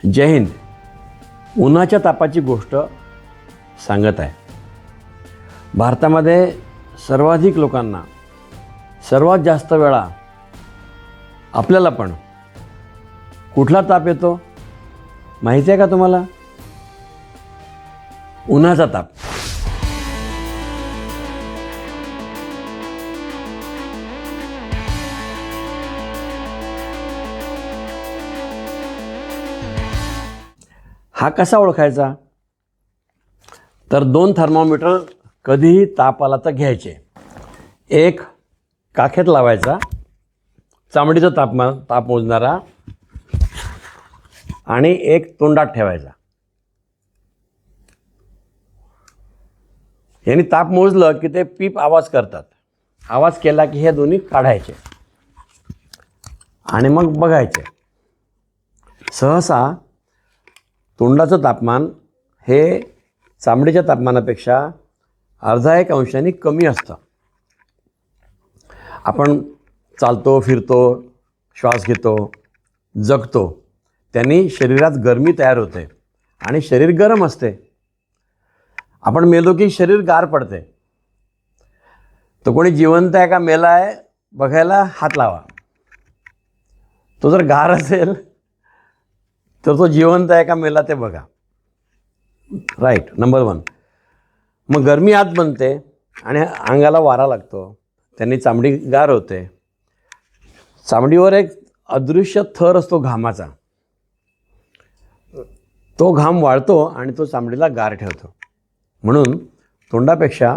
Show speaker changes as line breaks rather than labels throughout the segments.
जय हिंद. उन्हाच्या तापाची गोष्ट सांगत आहे. भारतामध्ये सर्वाधिक लोकांना सर्वात जास्त वेळा आपल्याला पण कुठला ताप येतो माहिती आहे का तुम्हाला? उन्हाचा ताप. हा कसा ओळखायचा? तर 2 थर्मोमीटर कधीही ताप आला तर घ्यायचे. एक काखेत लावायचा, चामडीचा ताप मोजणारा, आणि एक तोंडात ठेवायचा. यांनी ताप मोजलं की ते पीप आवाज करतात. आवाज केला की हे दोन्ही काढायचे आणि मग बघायचे. सहसा तोंडाचं तापमान हे चामडीच्या तापमानापेक्षा अर्धा एक अंशाने कमी असतं. आपण चालतो, फिरतो, श्वास घेतो, जगतो, त्यांनी शरीरात गरमी तयार होते आणि शरीर गरम असते. आपण मेलो की शरीर गार पडते. तो कोणी जिवंत आहे का मेला आहे बघायला हात लावा. तो जर गार असेल तर तो जिवंत आहे का मेला ते बघा. राईट. नंबर 1. मग गरमी आत बनते आणि अंगाला वारा लागतो, त्यांनी चामडी गार होते. चामडीवर एक अदृश्य थर असतो घामाचा. तो घाम वाळतो आणि तो चामडीला गार ठेवतो. म्हणून तोंडापेक्षा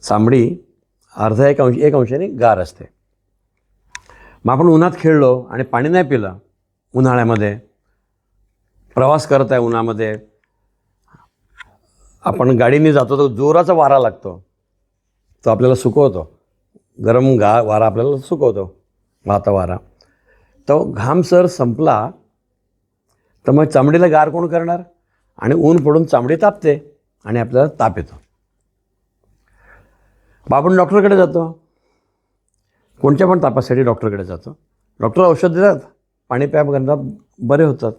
चामडी अर्धा एक अंशाने गार असते. मग आपण उन्हात खेळलो आणि पाणी नाही पिलं, उन्हाळ्यामध्ये प्रवास करत आहे, उन्हामध्ये आपण गाडीने जातो तर जोराचा वारा लागतो, तो आपल्याला सुकवतो. गरम वारा आपल्याला सुकवतो, वाहता वारा. तो घाम सर संपला तर मग चामडीला गार कोण करणार? आणि ऊन पडून चामडी तापते आणि आपल्याला ताप येतो. आपण डॉक्टरकडे जातो. कोणत्या पण तापासाठी डॉक्टरकडे जातो. डॉक्टर औषध देतात, पाणी प्या करतात, बरे होतात.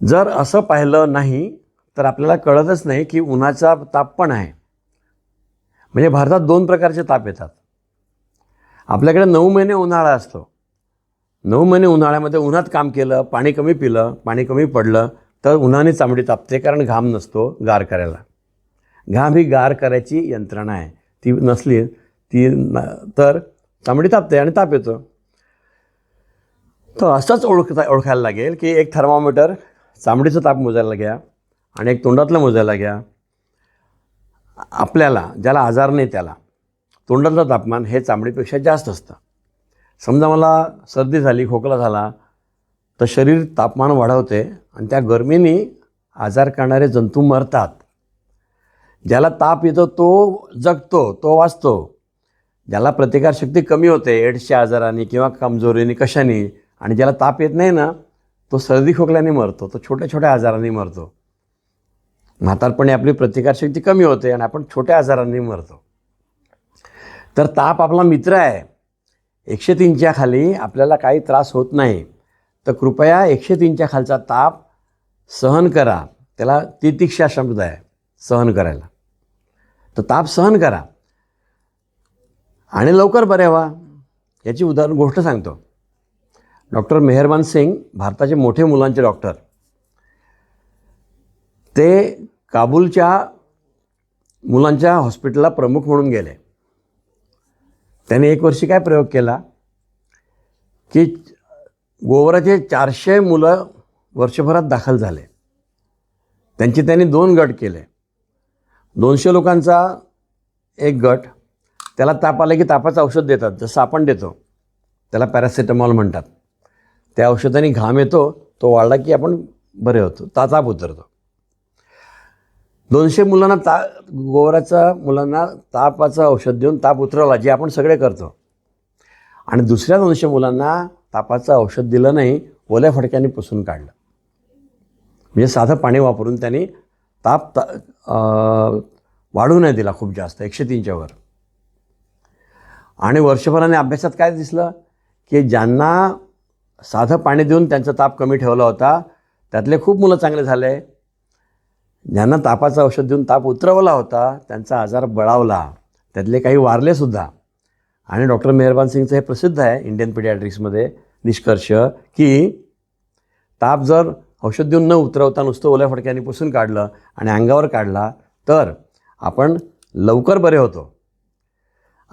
जर असं पाहिलं नाही तर आपल्याला कळतच नाही की उन्हाचा ताप पण आहे. म्हणजे भारतात 2 प्रकारचे ताप येतात. आपल्याकडे 9 महिने उन्हाळा असतो. 9 महिने उन्हाळ्यामध्ये उन्हात काम केलं, पाणी कमी पिलं, पाणी कमी पडलं तर उन्हाने चामडी तापते, कारण घाम नसतो गार करायला. घाम ही गार करायची यंत्रणा आहे. ती नसली तर चामडी तापते आणि ताप येतो. तर असंच ओळखायला लागेल की एक थर्मामीटर चामडीचा ताप मोजायला घ्या आणि एक तोंडातलं मोजायला घ्या. आपल्याला ज्याला आजार नाही त्याला तोंडातलं तापमान हे चामडीपेक्षा जास्त असतं. समजा मला सर्दी झाली, खोकला झाला तर शरीर तापमान वाढवते आणि त्या गरमीने आजार करणारे जंतू मरतात. ज्याला ताप येतो तो जगतो, तो वाचतो. ज्याला प्रतिकारशक्ती कमी होते एड्सच्या आजाराने किंवा कमजोरीने कशाने, आणि ज्याला ताप येत नाही ना, तो सर्दी खोकल्याने मरतो, तो छोट्या छोट्या आजारांनी मरतो. म्हातारपणी आपली प्रतिकारशक्ती कमी होते आणि आपण छोट्या आजारांनी मरतो. तर ताप आपला मित्र आहे. 103च्या खाली आपल्याला काही त्रास होत नाही. तर कृपया 103च्या खालचा ताप सहन करा. त्याला तितिक्षा शब्द आहे, सहन करायला. तर ताप सहन करा आणि लवकर बरे व्हा. याची गोष्ट सांगतो. डॉक्टर मेहरबान सिंग भारताचे मोठे मुलांचे डॉक्टर. ते काबूलच्या मुलांच्या हॉस्पिटलला प्रमुख म्हणून गेले. त्याने 1 वर्षी काय प्रयोग केला की गोवराचे 400 मुलं वर्षभरात दाखल झाले. त्यांनी 2 गट केले. 200 लोकांचा एक गट, त्याला ताप आला की तापाचं औषध देतात, जसं आपण देतो. त्याला पॅरासिटामॉल म्हणतात. त्या औषधाने घाम येतो, तो वाढला की आपण बरे होतो, ताप उतरतो. 200 मुलांना गोवराच्या मुलांना तापाचं औषध देऊन ताप उतरवला, जे आपण सगळे करतो. आणि दुसऱ्या 200 मुलांना तापाचं औषध दिलं नाही, ओल्या फडक्याने पुसून काढलं. म्हणजे साधं पाणी वापरून त्यांनी ताप वाढू नाही दिला खूप जास्त, 103च्या वर. आणि वर्षभराने अभ्यासात काय दिसलं की ज्यांना साधं पाणी देऊन त्यांचा ताप कमी ठेवला होता. त्यातले खूप मुलं चांगले झाले. ज्यांना तापाचं औषध देऊन ताप उतरवला होता त्यांचा आजार बळावला, त्यातले काही वारलेसुद्धा. आणि डॉक्टर मेहरबान सिंगचं हे प्रसिद्ध आहे इंडियन पिडियाट्रिक्समध्ये निष्कर्ष की ताप जर औषध देऊन न उतरवता नुसतं ओल्या फडक्याने पुसून काढलं आणि अंगावर काढला तर आपण लवकर बरे होतो.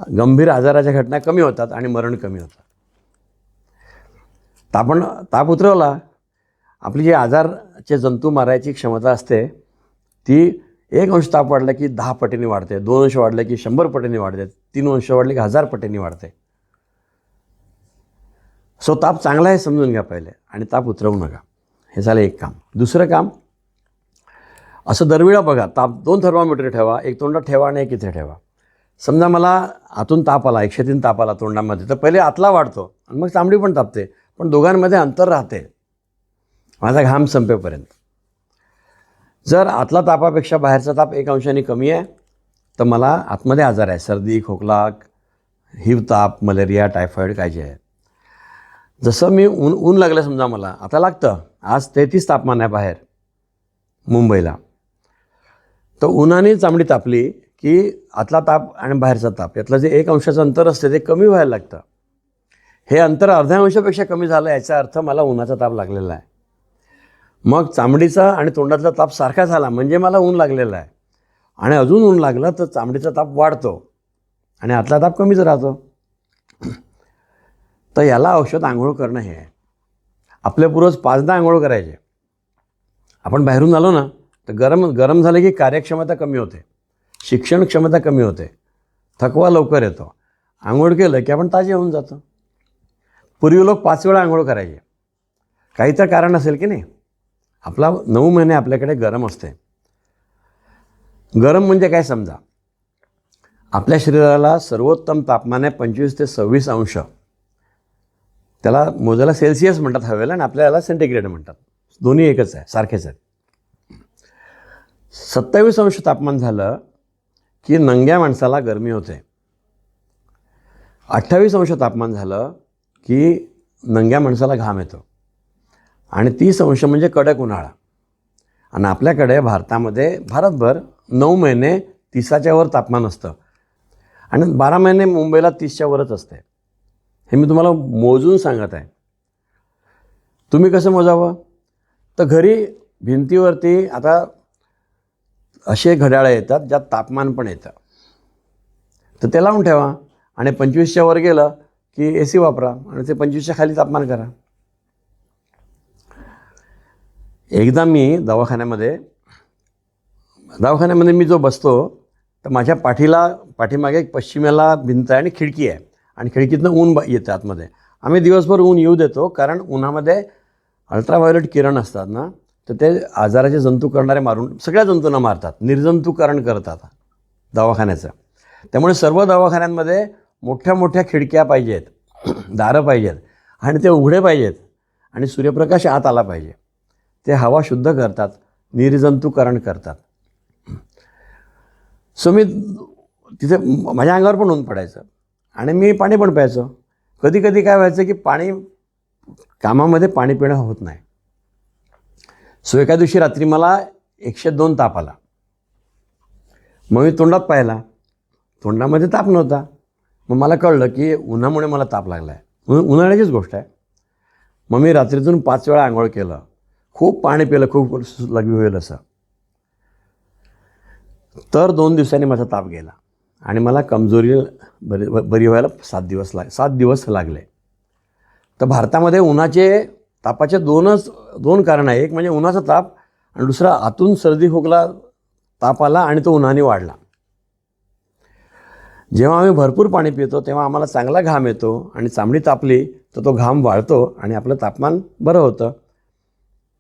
गंभीर आजाराच्या घटना कमी होतात आणि मरण कमी होतं. ताप उतरवला, आपली जी आजारचे जंतू मारायची क्षमता असते ती 1 अंश ताप वाढला की 10 पटीने वाढते, 2 अंश वाढले की 100 पटीने वाढते, 3 अंश वाढले की 1000 पटीने वाढते. सो ताप चांगला आहे समजून घ्या पहिले आणि ताप उतरवू नका. हे झालं एक काम. दुसरं काम, असं दरवेळा बघा, ताप 2 थर्मामीटर ठेवा, एक तोंडात ठेवा आणि एक इथे ठेवा. समजा मला आतून ताप आला, 103 ताप आला तोंडामध्ये, तर पहिले आतला वाढतो आणि मग चामडी पण तापते, पण दोघांमध्ये अंतर राहते माझा घाम संपेपर्यंत. जर आतला तापापेक्षा बाहेरचा ताप 1 अंशाने कमी आहे तर मला आतमध्ये आजार आहे, सर्दी, खोकला, हिवताप, मलेरिया, टायफॉईड काय जे आहे. जसं मी ऊन लागलं समजा, मला आता लागतं, आज 33 तापमान आहे बाहेर मुंबईला, तर उन्हाने चामडी तापली की आतला ताप आणि बाहेरचा ताप यातलं जे 1 अंशाचं अंतर असते ते कमी व्हायला लागतं. हे अंतर अर्ध्या अंशापेक्षा कमी झालं याचा अर्थ मला उन्हाचा ताप लागलेला आहे. मग चामडीचा आणि तोंडातला ताप सारखा झाला म्हणजे मला ऊन लागलेला आहे. आणि अजून ऊन लागलं तर चामडीचा ताप वाढतो आणि आतला ताप कमीच राहतो. तर याला औषध आंघोळ करणं हे आहे. आपल्या पूर्वज 5दा आंघोळ करायचे. आपण बाहेरून आलो ना तर गरम झालं की कार्यक्षमता कमी होते, शिक्षण क्षमता कमी होते, थकवा लवकर येतो. आंघोळ केलं की आपण ताजे होऊन जातो. पूर्वी लोक 5 वेळा आंघोळ करायचे. काही तर कारण असेल की नाही. आपला 9 महिने आपल्याकडे गरम असते. गरम म्हणजे काय समजा, आपल्या शरीराला सर्वोत्तम तापमान आहे 25 ते 26 अंश. त्याला मोजायला सेल्सिअस म्हणतात हवेला आणि आपल्याला सेंटीग्रेड म्हणतात. दोन्ही एकच आहे, सारखेच आहेत. 27 अंश तापमान झालं की नंग्या माणसाला गरमी होते. 28 अंश तापमान झालं की नंग्या माणसाला घाम येतो. आणि 30 अंश म्हणजे कडक उन्हाळा. आणि आपल्याकडे भारतामध्ये भारतभर 9 महिने 30च्या वर तापमान असतं आणि 12 महिने मुंबईला 30च्या वरच असते. हे मी तुम्हाला मोजून सांगत आहे. तुम्ही कसं मोजावं, तर घरी भिंतीवरती आता असे घड्याळं येतात ज्यात तापमान पण येतं, तर ते लावून ठेवा आणि 25च्या वर गेलं की AC वापरा आणि ते 25च्या खाली तापमान करा. एकदा मी दवाखान्यामध्ये मी जो बसतो तर माझ्या पाठीमागे एक पश्चिमेला भिंत आहे आणि खिडकी आहे आणि खिडकीतनं ऊन येतं आतमध्ये. आम्ही दिवसभर ऊन येऊ देतो कारण उन्हामध्ये अल्ट्राव्हायोलेट किरण असतात ना, तर ते आजाराचे जंतू करणारे मारून सगळ्या जंतूंना मारतात, निर्जंतुकरण करतात दवाखान्याचं. त्यामुळे सर्व दवाखान्यांमध्ये मोठ्या मोठ्या खिडक्या पाहिजेत, दारं पाहिजेत आणि ते उघडे पाहिजेत आणि सूर्यप्रकाश आत आला पाहिजे. ते हवा शुद्ध करतात, निर्जंतुकरण करतात. सो मी तिथे माझ्या अंगावर पण ऊन पडायचं आणि मी पाणी पण प्यायचो. कधी कधी काय व्हायचं की कामामध्ये पाणी पिणं होत नाही. सो एका दिवशी रात्री मला 102 ताप आला. मग मी तोंडात पाहिला, तोंडामध्ये ताप नव्हता. मग मला कळलं की उन्हामुळे मला ताप लागला आहे. उन्हाळ्याचीच गोष्ट आहे. मग मी रात्रीतून 5 वेळा आंघोळ केलं, खूप पाणी पिलं, खूप लघवी होईल असं. तर 2 दिवसांनी माझा ताप गेला आणि मला कमजोरी बरी व्हायला 7 दिवस लागले. तर भारतामध्ये तापाचे 2 कारणं आहे. एक म्हणजे उन्हाचा ताप आणि दुसरा आतून सर्दी खोकला ताप आला आणि तो उन्हाने वाढला. जेव्हा आम्ही भरपूर पाणी पितो तेव्हा आम्हाला चांगला घाम येतो आणि चामडी तापली तर तो घाम वाढतो आणि आपलं तापमान बरं होतं.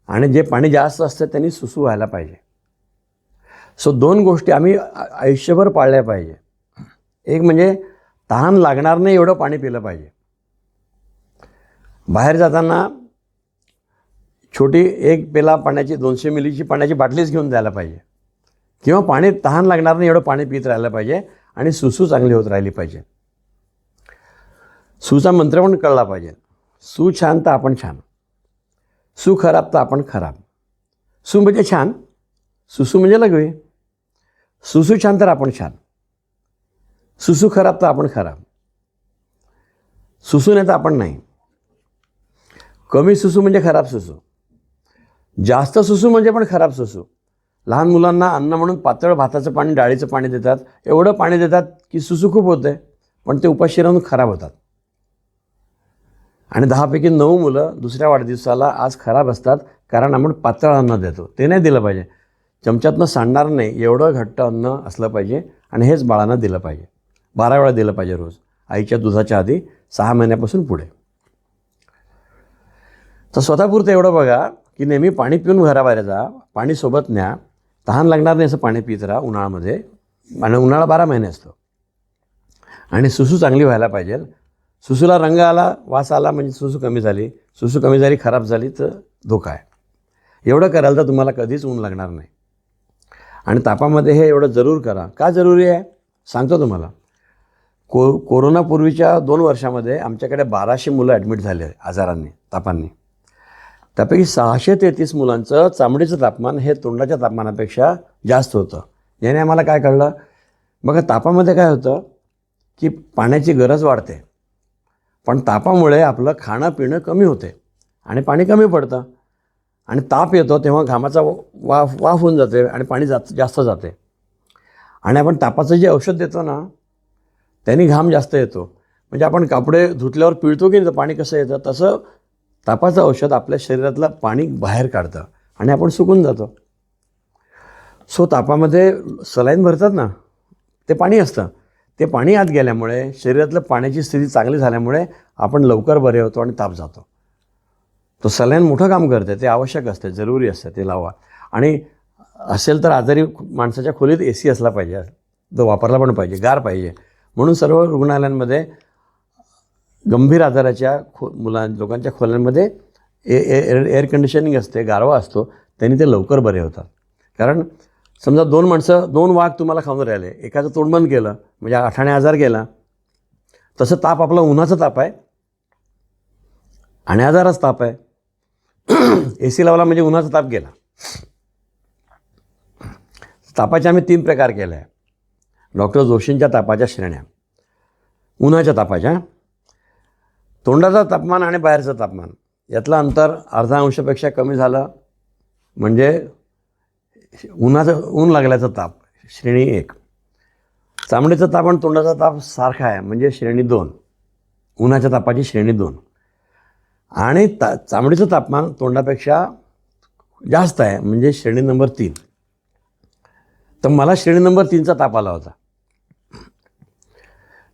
आणि जे पाणी जास्त असतं त्यांनी सुसू व्हायला पाहिजे. सो 2 गोष्टी आम्ही आयुष्यभर पाळल्या पाहिजे. एक म्हणजे तहान लागणार नाही एवढं पाणी पिलं पाहिजे. बाहेर जाताना छोटी 1 पेला पाण्याची 200 मिलीची पाण्याची बाटलीच घेऊन जायला पाहिजे किंवा तहान लागणार नाही एवढं पाणी पित राहायला पाहिजे आणि सुसू चांगली होत राहिली पाहिजे. सूचा मंत्र पण कळला पाहिजे. सू छान तर आपण छान, सू खराब तर आपण खराब. सू म्हणजे छान, सुसू म्हणजे लघवी. सुसू छान तर आपण छान, सुसू खराब तर आपण खराब. सुसू नाही तर आपण नाही. कमी सुसू म्हणजे खराब सुसू, जास्त सुसू म्हणजे पण खराब सुसू. लहान मुलांना अन्न म्हणून पातळ भाताचं पाणी, डाळीचं पाणी देतात. एवढं पाणी देतात की सुसू खूप होते, पण ते उपाशी राहून खराब होतात. आणि 10पैकी 9 मुलं दुसऱ्या वाढदिवसाला आज खराब असतात, कारण आपण पातळ अन्न देतो. ते नाही दिलं पाहिजे. चमच्यातनं सांडणार नाही एवढं घट्ट अन्न असलं पाहिजे, आणि हेच बाळांना दिलं पाहिजे. 12 वेळा दिलं पाहिजे रोज, आईच्या दुधाच्या आधी 6 महिन्यापासून पुढे. तर स्वतःपुरतं एवढं बघा की नेहमी पाणी पिऊन घराबाहेर जा, पाणी सोबत न्या. तहान लागणार नाही असं पाणी पित राहा उन्हाळ्यामध्ये, आणि उन्हाळा 12 महिने असतो. आणि सुसू चांगली व्हायला पाहिजे. सुसूला रंग आला, वास आला म्हणजे सुसू कमी झाली. सुसू कमी झाली, खराब झाली तर धोका आहे. एवढं कराल तर तुम्हाला कधीच ऊन लागणार नाही. आणि तापामध्ये हे एवढं जरूर करा. का जरुरी आहे सांगतो तुम्हाला. कोरोनापूर्वीच्या 2 वर्षामध्ये आमच्याकडे 1200 मुलं ॲडमिट झाले आजारांनी, तापांनी. त्यापैकी 633 मुलांचं चामडीचं तापमान हे तोंडाच्या तापमानापेक्षा जास्त होतं. याने आम्हाला काय कळलं, बघा तापामध्ये काय होतं की पाण्याची गरज वाढते, पण तापामुळे आपलं खाणं पिणं कमी होते आणि पाणी कमी पडतं. आणि ताप येतो तेव्हा घामाचा वाफ होऊन जाते आणि पाणी जास्त जाते. आणि आपण तापाचं जे औषध देतो ना, त्यांनी घाम जास्त येतो. म्हणजे आपण कपडे धुतल्यावर पिळतो की नाही तर पाणी कसं येतं, तसं तापाचं औषध आपल्या शरीरातलं पाणी बाहेर काढतं आणि आपण सुकून जातो. सो तापामध्ये सलाईन भरतात ना, ते पाणी असतं. ते पाणी आत गेल्यामुळे शरीरातलं पाण्याची स्थिती चांगली झाल्यामुळे आपण लवकर बरे होतो आणि ताप जातो. तो सलाईन मोठं काम करते, ते आवश्यक असते, जरुरी असते, ते लावा. आणि असेल तर आजारी माणसाच्या खोलीत AC असला पाहिजे, तो वापरला पण पाहिजे, गार पाहिजे. म्हणून सर्व रुग्णालयांमध्ये गंभीर आजाराच्या लोकांच्या खोल्यांमध्ये एअर कंडिशनिंग असते, गारवा असतो. त्यांनी ते लवकर बरे होतात. कारण समजा 2 वाघ तुम्हाला खाऊन राहिले, एकाचं तोंड बंद केलं म्हणजे 8 आजार गेला. तसं ताप आपला उन्हाचा ताप आहे आणि आजाराचा ताप आहे. AC लावला म्हणजे उन्हाचा ताप गेला. तापाचे आम्ही 3 प्रकार केले आहे. डॉक्टर जोशींच्या तापाच्या श्रेण्या, उन्हाच्या तापाच्या, तोंडाचं तापमान आणि बाहेरचं तापमान यातलं अंतर अर्धा अंशापेक्षा कमी झालं म्हणजे ऊन लागल्याचा ताप, श्रेणी 1. चामडीचा ताप आणि तोंडाचा ताप सारखा आहे म्हणजे श्रेणी 2, उन्हाच्या तापाची श्रेणी 2. आणि चामडीचं तापमान तोंडापेक्षा जास्त आहे म्हणजे श्रेणी नंबर 3. तर मला श्रेणी नंबर 3चा ताप आला होता.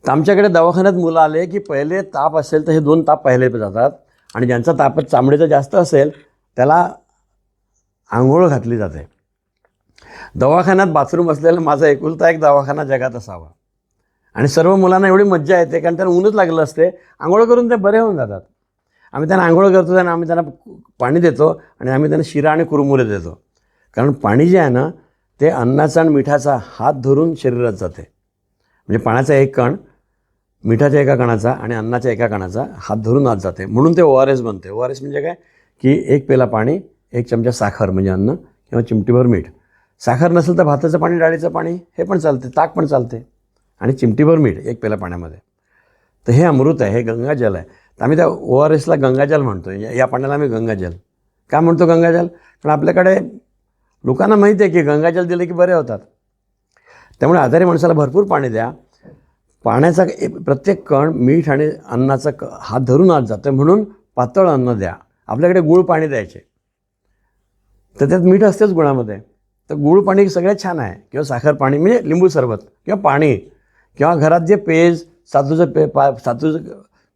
तर आमच्याकडे दवाखान्यात मुलं आले की पहिले ताप असेल तर हे 2 ताप पहिले जातात, आणि ज्यांचा ताप चामडीचा जास्त असेल त्याला आंघोळ घातली जाते. दवाखान्यात बाथरूम असलेला माझा एकुलता एक दवाखाना जगात असावा. आणि सर्व मुलांना एवढी मज्जा येते कारण त्यांना ऊनच लागलं असते, आंघोळ करून ते बरे होऊन जातात. आम्ही त्यांना आंघोळ करतो, त्यांना आम्ही त्यांना पाणी देतो आणि आम्ही त्यांना शिरा आणि कुरमुरे देतो. कारण पाणी जे आहे ना ते अन्नाचा आणि मिठाचा हात धरून शरीरात जाते. म्हणजे पाण्याचा एक कण मिठाच्या एका कणाचा आणि अन्नाच्या एका कणाचा हात धरून आत जाते. म्हणून ते ORS बनते. ORS म्हणजे काय की 1 पेला पाणी, 1 चमचा साखर म्हणजे अन्न किंवा चिमटीभर मीठ. साखर नसेल तर भाताचं पाणी, डाळीचं पाणी हे पण चालते, ताक पण चालते, आणि चिमटीभर मीठ 1 पेला पाण्यामध्ये. तर हे अमृत आहे, हे गंगाजल आहे. तर आम्ही त्या ORSला गंगाजल म्हणतो. या पाण्याला आम्ही गंगाजल का म्हणतो गंगाजल, कारण आपल्याकडे लोकांना माहिती आहे की गंगाजल दिले की बरे होतात. त्यामुळे आजारी माणसाला भरपूर पाणी द्या. पाण्याचा प्रत्येक कण मीठ आणि अन्नाचा हात धरून आत जातं, म्हणून पातळ अन्न द्या. आपल्याकडे गूळ पाणी द्यायचे तर त्यात मीठ असतेच गुळामध्ये, तर गूळ पाणी सगळ्यात छान आहे. किंवा साखर पाणी म्हणजे लिंबू सरबत किंवा पाणी, किंवा घरात जे पेज सातूचं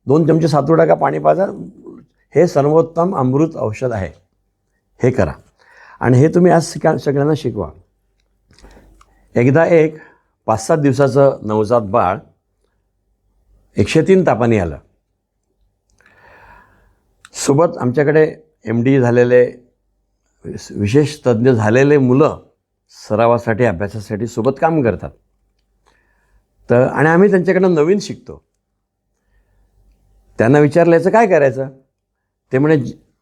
2 चमचे सातू टाका, पाणी पाजा, हे सर्वोत्तम अमृत औषध आहे. हे करा आणि हे तुम्ही आज सगळ्यांना शिकवा. एकदा एक 5-7 दिवसाचं नवजात बाळ 103 तापाने आलं. सोबत आमच्याकडे MD झालेले विशेष तज्ज्ञ झालेले मुलं सरावासाठी, अभ्यासासाठी सोबत काम करतात. तर आणि आम्ही त्यांच्याकडनं नवीन शिकतो. त्यांना विचारलं याचं काय करायचं? ते म्हणे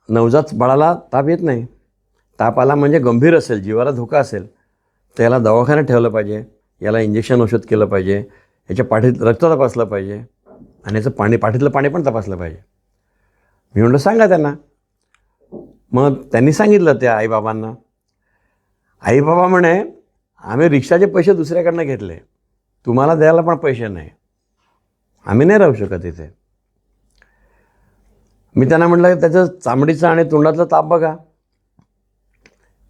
नवजात बाळाला ताप येत नाही. ताप आला म्हणजे गंभीर असेल, जीवाला धोका असेल, तर याला दवाखान्यात ठेवलं पाहिजे, याला इंजेक्शन औषध केलं पाहिजे, याच्या पाठीत रक्त तपासलं पाहिजे आणि याचं पाठीतलं पाणी पण तपासलं पाहिजे. मी म्हटलं सांगा त्यांना. मग त्यांनी सांगितलं त्या आईबाबांना. आईबाबा म्हणे आम्ही रिक्षाचे पैसे दुसऱ्याकडनं घेतले, तुम्हाला द्यायला पण पैसे नाही, आम्ही नाही राहू शकत इथे. मी त्यांना म्हटलं त्याचं चामडीचा आणि तोंडातला ताप बघा.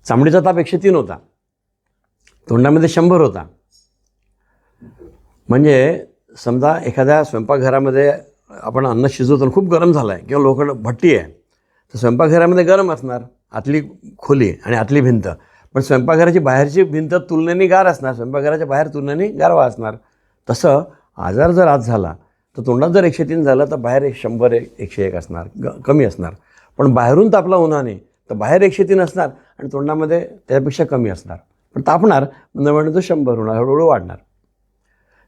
चामडीचा ताप 103 होता, तोंडामध्ये 100 होता. म्हणजे समजा एखाद्या स्वयंपाकघरामध्ये आपण अन्न शिजवतो, खूप गरम झालं आहे किंवा लोखंड भट्टी आहे, तर स्वयंपाकघरामध्ये गरम असणार आतली खोली आणि आतली भिंत, पण स्वयंपाकघराची बाहेरची भिंत तुलनेने गार असणार, स्वयंपाकघराच्या बाहेर तुलनेने गारवा असणार. तसं आजार जर आत झाला तर तोंडात जर 103 झालं तर बाहेर 100 101 असणार, कमी असणार. पण बाहेरून तापला उन्हाने तर बाहेर 103 असणार आणि तोंडामध्ये त्यापेक्षा कमी असणार, पण तापणार म्हणजे तो 100 होणार, हळूहळू वाढणार.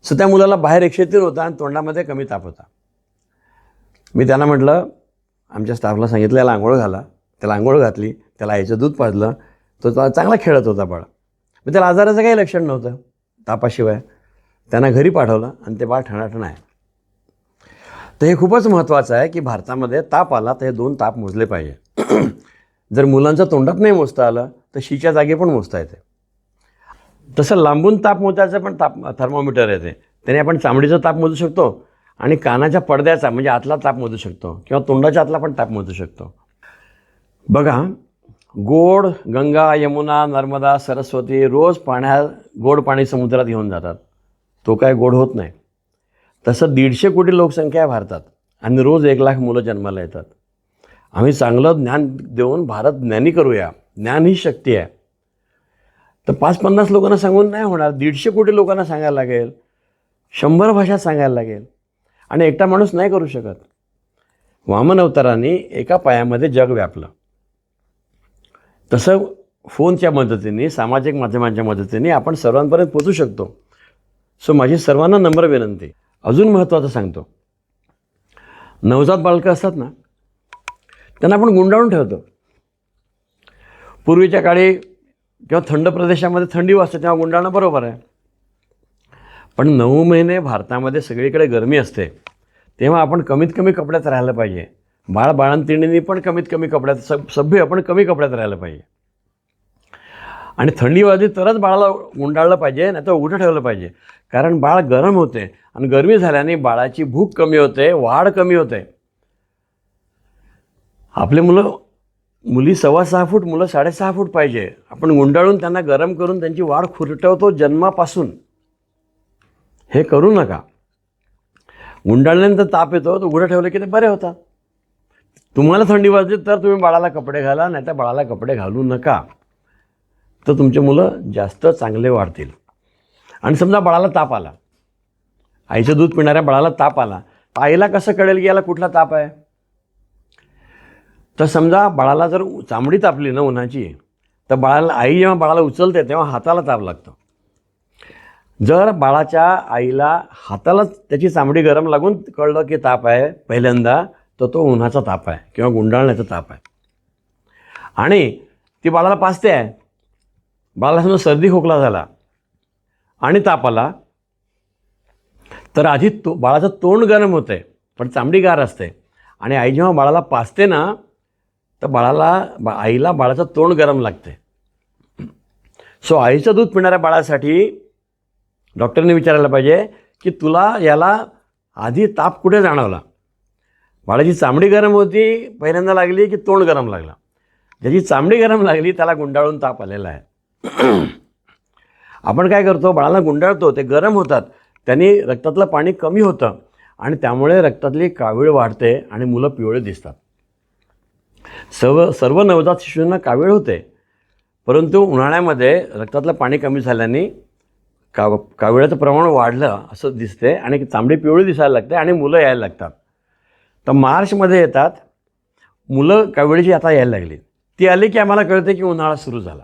सो त्या मुलाला बाहेर 103 होता आणि तोंडामध्ये कमी ताप होता. मी त्यांना म्हटलं, आमच्या स्टाफला सांगितलं याला आंघोळ घाला. त्याला आंघोळ घातली, त्याला आईचं दूध पाजलं, तो चांगला खेळत होता बाळ. मग त्याला आजाराचं काही लक्षण नव्हतं तापाशिवाय. त्यांना घरी पाठवलं आणि ते बाळ ठणाठण आहे. तर हे खूपच महत्त्वाचं आहे की भारतामध्ये ताप आला तर हे 2 ताप मोजले पाहिजे. जर मुलांचं तोंडात नाही मोजता आलं तर शीच्या जागी पण मोजता येते. तसं लांबून ताप मोजायचं पण थर्मोमीटर येते, त्याने आपण चामडीचा ताप मोजू शकतो आणि कानाच्या पडद्याचा म्हणजे आतला ताप मोजू शकतो किंवा तोंडाच्या आतला पण ताप मोजू शकतो. बघा, गोड गंगा, यमुना, नर्मदा, सरस्वती रोज गोड पाणी समुद्रात घेऊन जातात, तो काय गोड होत नाही. तसं 150 कोटी लोकसंख्या आहे भारतात आणि रोज 1 लाख मुलं जन्माला येतात. आम्ही चांगलं ज्ञान देऊन भारत ज्ञानी करूया. ज्ञान ही शक्ती आहे. तर 5-50 लोकांना सांगून नाही होणार, 150 कोटी लोकांना सांगायला लागेल, 100 भाषा सांगायला लागेल आणि एकटा माणूस नाही करू शकत. वामन अवतारांनी एका पायामध्ये जग व्यापलं. तसं फोनच्या मदतीने, सामाजिक माध्यमांच्या मदतीने आपण सर्वांपर्यंत पोचू शकतो. सो माझी सर्वांना नम्र विनंती. अजून महत्त्वाचं सांगतो, नवजात बालकं असतात ना, त्यांना आपण गुंडाळून ठेवतो. पूर्वीच्या काळी किंवा थंड प्रदेशामध्ये थंडी वाजते तेव्हा गुंडाळणं बरोबर आहे, पण 9 महिने भारतामध्ये सगळीकडे गरमी असते, तेव्हा आपण कमीत कमी कपड्यात राहायला पाहिजे. बाळंतिणींनी पण कमीत कमी कपड्यात, सभ्य आपण कमी कपड्यात राहायला पाहिजे. आणि थंडी वाजली तरच बाळाला गुंडाळलं पाहिजे, नाही तर उघडं ठेवलं पाहिजे. कारण बाळ गरम होते आणि गरमी झाल्याने बाळाची भूक कमी होते, वाढ कमी होते. आपले मुली 6.25 फूट, मुलं 6.5 फूट पाहिजे. आपण गुंडाळून त्यांना गरम करून त्यांची वाढ खुरटवतो जन्मापासून. हे करू नका. गुंडाळल्यानंतर ताप येतो, तो उघडं ठेवलं की ते बरे होतात. तुम्हाला थंडी वाजली तर तुम्ही बाळाला कपडे घाला, नाही तर बाळाला कपडे घालू नका, तर तुमचे मुलं जास्त चांगले वाढतील. आणि समजा बाळाला ताप आला, आईचं दूध पिणाऱ्या बाळाला ताप आला, तर आईला कसं कळेल की याला कुठला ताप आहे? तर समजा बाळाला जर चामडी तापली ना उन्हाची, तर आई जेव्हा बाळाला उचलते तेव्हा हाताला ताप लागतो. जर बाळाच्या आईला हाताला त्याची चामडी गरम लागून कळलं की ताप आहे पहिल्यांदा, तर तो उन्हाचा ताप आहे किंवा गुंडाळण्याचा ताप आहे. आणि ती बाळाला पाजते आहे. बाळाला समजा सर्दी खोकला झाला आणि ताप आला, तर आधी बाळाचं तोंड गरम होते पण चामडी गार असते. आणि आई जेव्हा बाळाला पाजते ना, तर आईला बाळाचं तोंड गरम लागते. सो आईचं दूध पिणाऱ्या बाळासाठी डॉक्टरने विचारायला पाहिजे की याला आधी ताप कुठे जाणवला? बाळाची चामडी गरम होती पहिल्यांदा लागली की तोंड गरम लागला? ज्याची चामडी गरम लागली त्याला गुंडाळून ताप आलेला आहे. आपण काय करतो, बाळाला गुंडाळतो, ते गरम होतात, त्यांनी रक्तातलं पाणी कमी होतं आणि त्यामुळे रक्तातली कावीळ वाढते आणि मुलं पिवळे दिसतात. सर्व नवजात शिशूंना कावीळ होते, परंतु उन्हाळ्यामध्ये रक्तातलं पाणी कमी झाल्याने काविळाचं प्रमाण वाढलं असं दिसते आणि चामडी पिवळी दिसायला लागते आणि मुलं यायला लागतात. तर मार्चमध्ये येतात मुलं, काविळीची आता यायला लागली. ती आली की आम्हाला कळते की उन्हाळा सुरू झाला.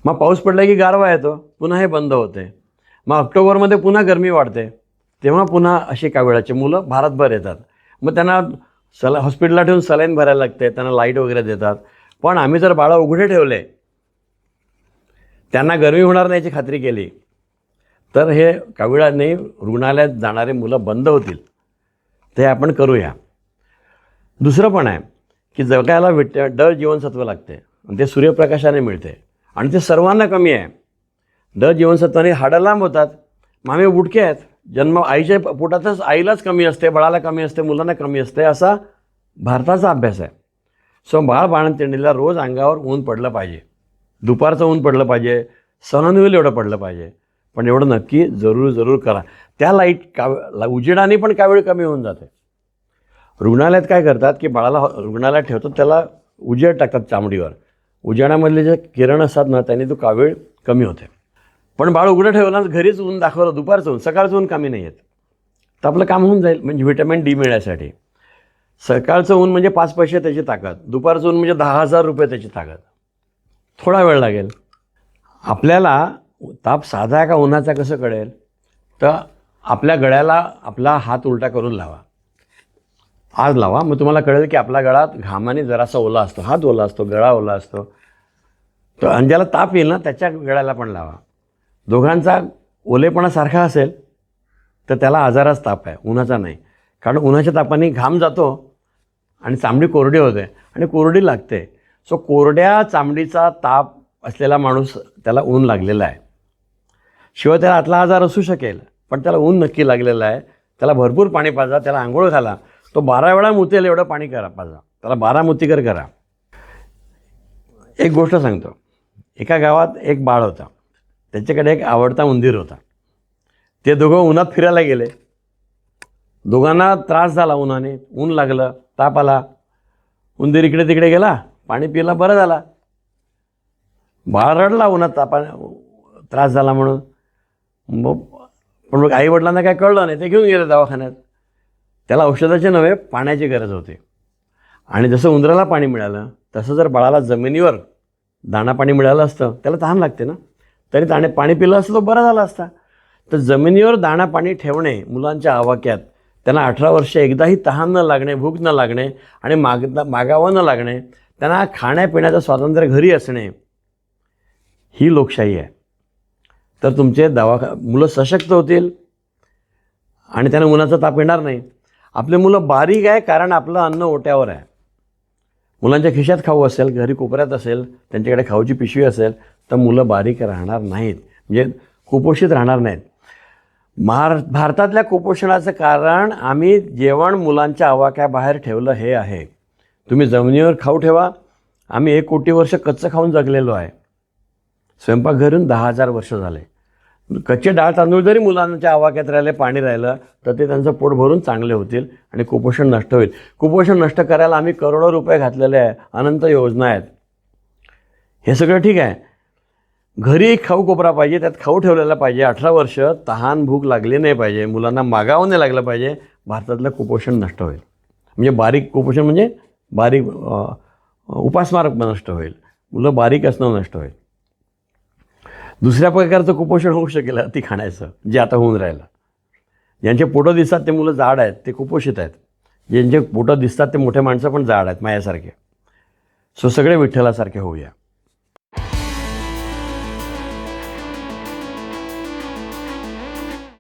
मग पाऊस पडला की गारवा येतो, पुन्हा हे बंद होते. मग ऑक्टोबरमध्ये पुन्हा गरमी वाढते, तेव्हा पुन्हा अशी काविळाची मुलं भारतभर येतात. मग त्यांना हॉस्पिटलला ठेवून सलाईन भरायला लागते, त्यांना लाईट वगैरे देतात. पण आम्ही जर बाळं उघडे ठेवले, त्यांना गरमी होणार नाही याची खात्री केली, तर हे कावीळाने रुग्णालयात जाणारे मुलं बंद होतील. ते आपण करूया. दुसरं पण आहे की जगायला ड जीवनसत्व लागते आणि ते सूर्यप्रकाशाने मिळते आणि ते सर्वांना कमी आहे. ड जीवनसत्वाने हाडं लांब होतात. मामे बुटके आहेत. जन्म आईच्या पोटातच आईलाच कमी असते, बाळाला कमी असते, मुलांना कमी असते, असा भारताचा अभ्यास आहे. सो बाळ बाळंतिणीला रोज अंगावर ऊन पडलं पाहिजे. दुपारचं ऊन पडलं पाहिजे, सहन होईल एवढं पडलं पाहिजे. पण एवढं नक्की जरूर करा. त्या उजेडाने पण कावीळ कमी होऊन जाते. रुग्णालयात काय करतात की बाळाला रुग्णालयात ठेवतात, त्याला उजेड टाकतात चामडीवर. उजेडामधले जे किरण असतात ना, त्याने तो कावीळ कमी होते. पण बाळ उघडं ठेवलं, घरीच ऊन दाखवलं, दुपारचं ऊन, सकाळचं ऊन कमी नाही येत, तर आपलं काम होऊन जाईल. म्हणजे व्हिटॅमिन डी मिळण्यासाठी सकाळचं ऊन म्हणजे 5 पैसे त्याची ताकद, दुपारचं ऊन म्हणजे 10,000 रुपये त्याची ताकद. थोडा वेळ लागेल. आपल्याला ताप साधा का उन्हाचा कसं कळेल, तर आपल्या गळ्याला आपला हात उलटा करून लावा. आज लावा, मग तुम्हाला कळेल की आपला गळा घामाने जरासा ओला असतो, हात ओला असतो, गळा ओला असतो. तर आणि ज्याला ताप येईल ना, त्याच्या गळ्याला पण लावा. दोघांचा ओलेपणा सारखा असेल तर त्याला आजाराच ताप आहे, उन्हाचा नाही. कारण उन्हाच्या तापाने घाम जातो आणि चामडी कोरडी होते आणि कोरडी लागते. सो कोरड्या चामडीचा ताप असलेला माणूस, त्याला ऊन लागलेला आहे. शिवाय त्याला आतला आजार असू शकेल, पण त्याला ऊन नक्की लागलेलं आहे. त्याला भरपूर पाणी पाजा, त्याला आंघोळ घाला. तो 12 वेळा मुतेल एवढं पाणी करा, पाजा त्याला, 12 मुतीकर करा. एक गोष्ट सांगतो. एका गावात एक बाळ होता. त्याच्याकडे एक आवडता उंदीर होता. ते दोघं उन्हात फिरायला गेले. दोघांना त्रास झाला उन्हाने, ऊन लागलं, ताप आला. उंदीर इकडे तिकडे गेला, पाणी पिला, बरं झाला. बाळ रडला उन्हात त्रास झाला म्हणून. पण मग आईवडिलांना काय कळलं नाही, ते घेऊन गेले दवाखान्यात. त्याला औषधाचे नव्हे, पाण्याची गरज होती. आणि जसं उंदराला पाणी मिळालं, तसं जर बाळाला जमिनीवर दाणा पाणी मिळालं असतं, त्याला तहान लागते ना, तरी पाणी पिलं असतं तर बरं झालं असता. तर जमिनीवर दाणा पाणी ठेवणे मुलांच्या आवाक्यात, त्यांना 18 वर्ष एकदाही तहान न लागणे, भूक न लागणे आणि मागावं न लागणे, त्यांना खाण्यापिण्याचं स्वातंत्र्य घरी असणे, ही लोकशाही आहे. तर तुमचे मुलं सशक्त होतील आणि त्यांना उन्हाचा ताप येणार नाही. आपले मुलं बारीक आहे कारण आपलं अन्न ओट्यावर आहे. मुलांच्या खिशात खाऊ असेल, घरी कोपऱ्यात असेल, त्यांच्याकडे खाऊची पिशवी असेल, तर मुलं बारीक राहणार नाहीत, म्हणजे कुपोषित राहणार नाहीत. भारतातल्या कुपोषणाचं कारण आम्ही जेवण मुलांच्या आवाक्याबाहेर ठेवलं हे आहे. तुम्ही जमिनीवर खाऊ ठेवा. आम्ही 1 कोटी वर्ष कच्चं खाऊन जगलेलो आहे. स्वयंपाकघरून 10,000 वर्ष झाले. कच्चे डाळ तांदूळ जरी मुलांच्या आवाक्यात राहिले, पाणी राहिलं, तर ते त्यांचं पोट भरून चांगले होतील आणि कुपोषण नष्ट होईल. कुपोषण नष्ट करायला आम्ही करोडो रुपये घातलेले आहे, अनंत योजना आहेत. हे सगळं ठीक आहे. घरी खाऊ कोपरा पाहिजे, त्यात खाऊ ठेवलेला पाहिजे. 18 वर्ष तहान भूक लागली नाही पाहिजे, मुलांना मागावं नाही लागलं पाहिजे. भारतातलं कुपोषण नष्ट होईल. म्हणजे बारीक कुपोषण म्हणजे बारीक उपासमार नष्ट होईल. मुलं बारीक असणं नष्ट होईल. दुसऱ्या प्रकारचं कुपोषण होऊ शकेल अति खाण्याचं, जे आता होऊन राहिलं. ज्यांचे पोटं दिसतात ते मुलं जाड आहेत, ते कुपोषित आहेत. ज्यांचे पोटं दिसतात ते मोठे माणसं पण जाड आहेत, माझ्यासारखे. सो सगळे विठ्ठलासारखे होऊया.